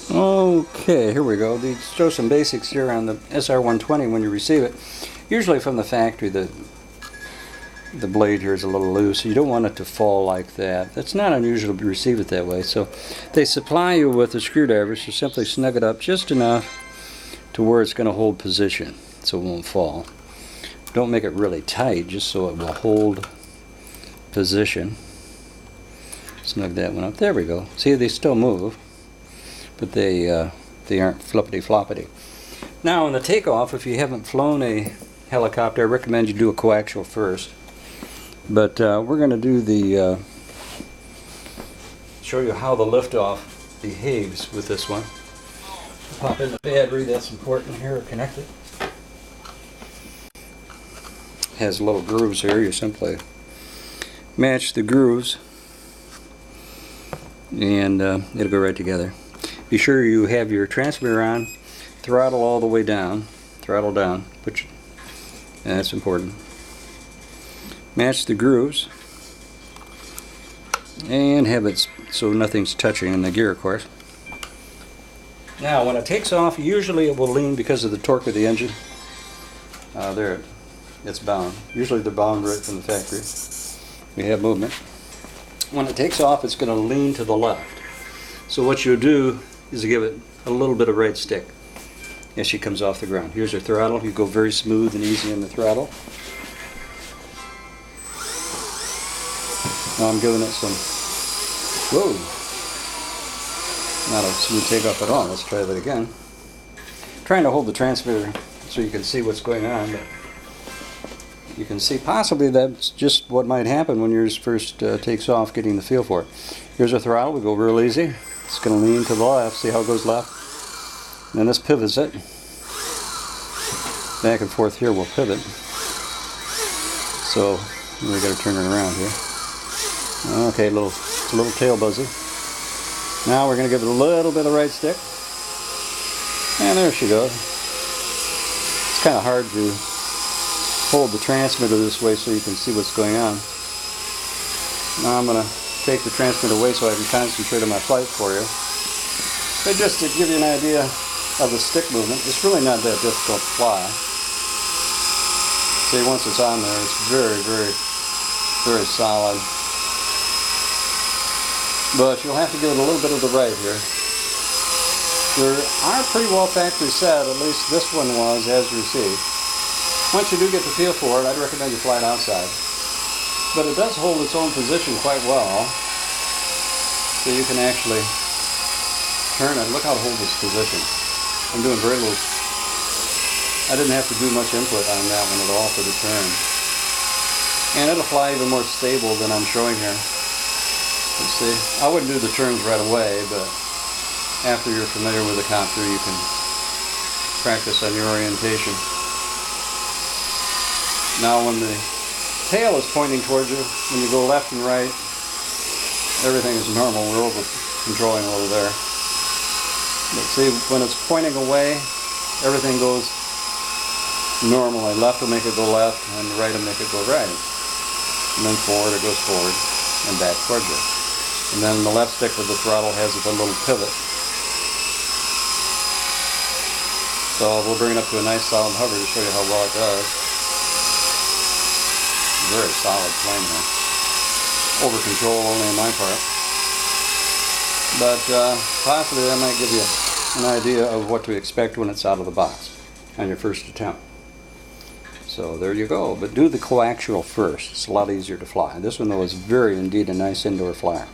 Okay, here we go. These show some basics here on the SR120 when you receive it. Usually from the factory, the blade here is a little loose. You don't want it to fall like that. It's not unusual to receive it that way. So they supply you with a screwdriver, so simply snug it up just enough to where it's going to hold position so it won't fall. Don't make it really tight, just so it will hold position. Snug that one up. There we go. See, they still move, but they aren't flippity-floppity. Now on the takeoff, if you haven't flown a helicopter, I recommend you do a coaxial first. But we're going to do the show you how the liftoff behaves with this one. Pop in the battery, that's important here, connected. Has little grooves here. You simply match the grooves and it'll go right together. Be sure you have your transmitter on, throttle all the way down, throttle down, and that's important. Match the grooves and have it so nothing's touching in the gear, of course. Now when it takes off, usually it will lean because of the torque of the engine. There, it's bound. Usually they're bound right from the factory. We have movement. When it takes off, it's going to lean to the left. So what you'll do is give it a little bit of right stick as she comes off the ground. Here's her throttle. You go very smooth and easy in the throttle. Now I'm giving it some, whoa, not a smooth takeoff at all. Let's try that again. Trying to hold the transmitter so you can see what's going on, but you can see possibly that's just what might happen when yours first takes off, getting the feel for it. Here's our throttle. We go real easy. It's going to lean to the left. See how it goes left? And then this pivots it. Back and forth here will pivot. So we got to turn it around here. Okay, it's a little tail buzzy. Now we're going to give it a little bit of right stick. And there she goes. It's kind of hard to hold the transmitter this way so you can see what's going on. Now I'm going to take the transmitter away so I can concentrate on my flight for you. But just to give you an idea of the stick movement, it's really not that difficult to fly. See, once it's on there, it's very, very, very solid. But you'll have to give it a little bit of the right here. They are pretty well factory set, at least this one was as received. Once you do get the feel for it, I'd recommend you fly it outside. But it does hold its own position quite well, so you can actually turn it. Look how it holds its position. I'm doing very little. I didn't have to do much input on that one at all for the turn. And it'll fly even more stable than I'm showing here. You see, I wouldn't do the turns right away, but after you're familiar with the copter, you can practice on your orientation. Now when the tail is pointing towards you, when you go left and right, everything is normal. We're over controlling over there. But see, when it's pointing away, everything goes normally. Left will make it go left, and right will make it go right. And then forward, it goes forward, and back towards you. And then the left stick with the throttle has a little pivot. So we'll bring it up to a nice solid hover to show you how well it does. Very solid plane here. Over control only on my part. But possibly that might give you an idea of what to expect when it's out of the box on your first attempt. So there you go. But do the coaxial first. It's a lot easier to fly. This one though is very indeed a nice indoor flyer.